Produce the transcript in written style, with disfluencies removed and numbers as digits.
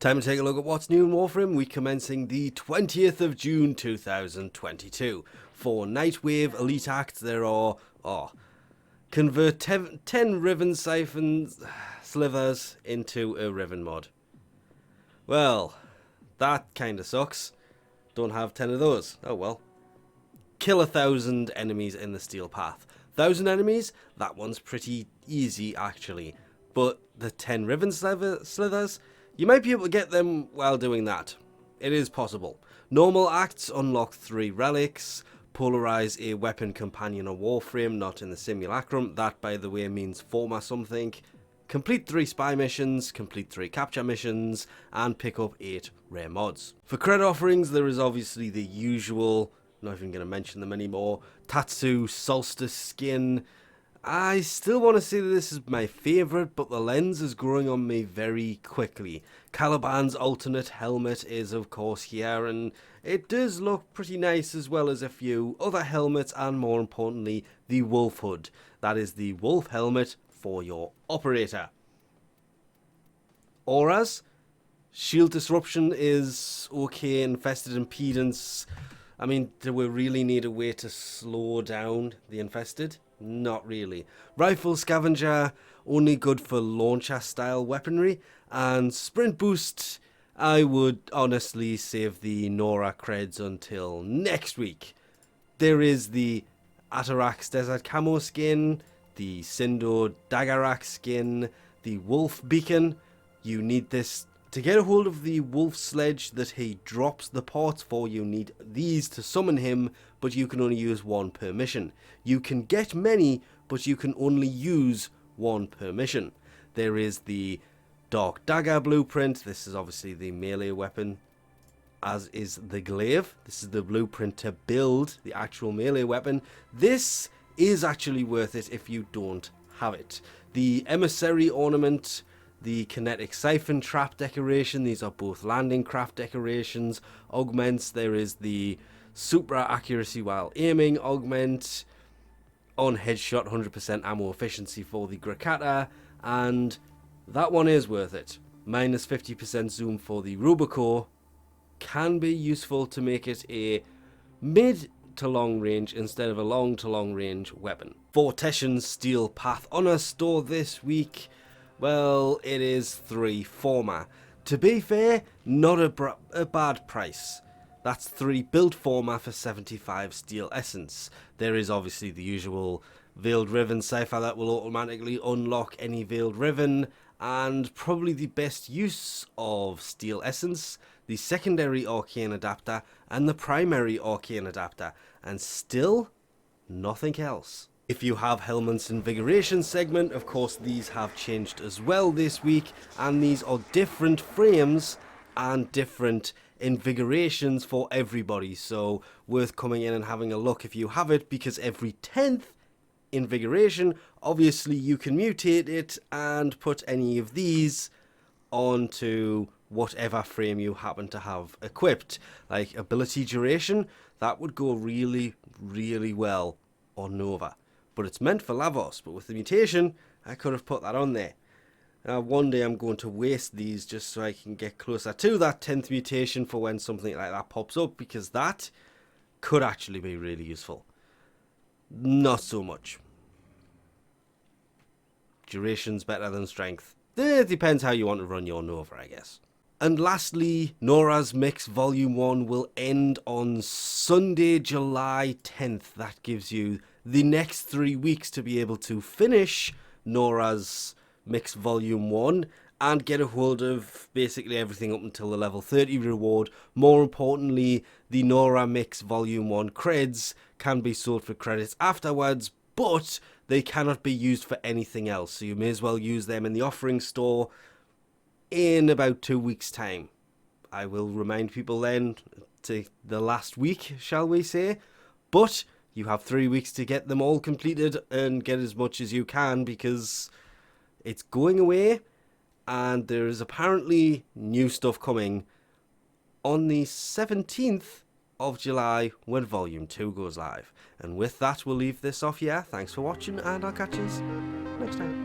Time to take a look at what's new in Warframe, week commencing the 20th of June 2022. For Nightwave Elite Acts, there are, convert 10 Riven Siphons slithers into a Riven mod. Well, that kinda sucks. Don't have 10 of those. Oh well. Kill 1,000 enemies in the Steel Path. 1,000 enemies? That one's pretty easy actually. But the 10 Riven slithers? You might be able to get them while doing that. It is possible. Normal acts unlock 3 relics, polarize a weapon companion or Warframe not in the simulacrum. That, by the way, means former something. Complete 3 spy missions, complete 3 capture missions, and pick up 8 rare mods. For credit offerings, there is obviously the usual, not even going to mention them anymore, Tatsu Solstice skin. I still want to say that this is my favourite, but the lens is growing on me very quickly. Caliban's alternate helmet is of course here, and it does look pretty nice, as well as a few other helmets, and more importantly, the wolf hood. That is the wolf helmet for your operator. Auras. Shield disruption is okay, infested impedance. I mean, do we really need a way to slow down the infested? Not really. Rifle scavenger, only good for launcher style weaponry. And sprint boost, I would honestly save the Nora creds until next week. There is the Atarax Desert Camo skin, the Sindo Dagger skin, the Wolf Beacon. You need this to get a hold of the wolf sledge that he drops the parts for. You need these to summon him, but you can only use 1 per mission. You can get many, but you can only use 1 per mission. There is the Dark Dagger blueprint. This is obviously the melee weapon, as is the glaive. This is the blueprint to build the actual melee weapon. This is actually worth it if you don't have it. The Emissary Ornament, the Kinetic Siphon Trap decoration, these are both landing craft decorations. Augments, there is the Super Accuracy while aiming augment, on headshot 100% ammo efficiency for the Grakata, and that one is worth it. Minus 50% zoom for the Rubicore can be useful to make it a mid to long range instead of a long to long range weapon. For Teshin's Steel Path Honor store this week, well, it is 3 former. To be fair, not a bad price. That's 3 build former for 75 steel essence. There is obviously the usual Veiled Riven cipher that will automatically unlock any Veiled Riven, and probably the best use of steel essence, the secondary arcane adapter and the primary arcane adapter, and still nothing else. If you have Helminth's Invigoration segment, of course these have changed as well this week, and these are different frames and different invigorations for everybody, so worth coming in and having a look if you have it, because every 10th invigoration, obviously you can mutate it and put any of these onto whatever frame you happen to have equipped. Like ability duration, that would go really, really well on Nova. But it's meant for Lavos, but with the mutation, I could have put that on there. Now, one day I'm going to waste these just so I can get closer to that 10th mutation for when something like that pops up, because that could actually be really useful. Not so much. Duration's better than strength. It depends how you want to run your Nova, I guess. And lastly, Nora's Mix Volume 1 will end on Sunday, July 10th. That gives you the next 3 weeks to be able to finish Nora's Mix Volume 1 and get a hold of basically everything up until the level 30 reward. More importantly, the Nora Mix Volume 1 creds can be sold for credits afterwards, but they cannot be used for anything else, so you may as well use them in the offering store in about 2 weeks' time. I will remind people then to the last week, shall we say, but you have 3 weeks to get them all completed and get as much as you can, because it's going away, and there is apparently new stuff coming on the 17th of July when Volume 2 goes live. And with that, we'll leave this off here. Thanks for watching, and I'll catch you next time.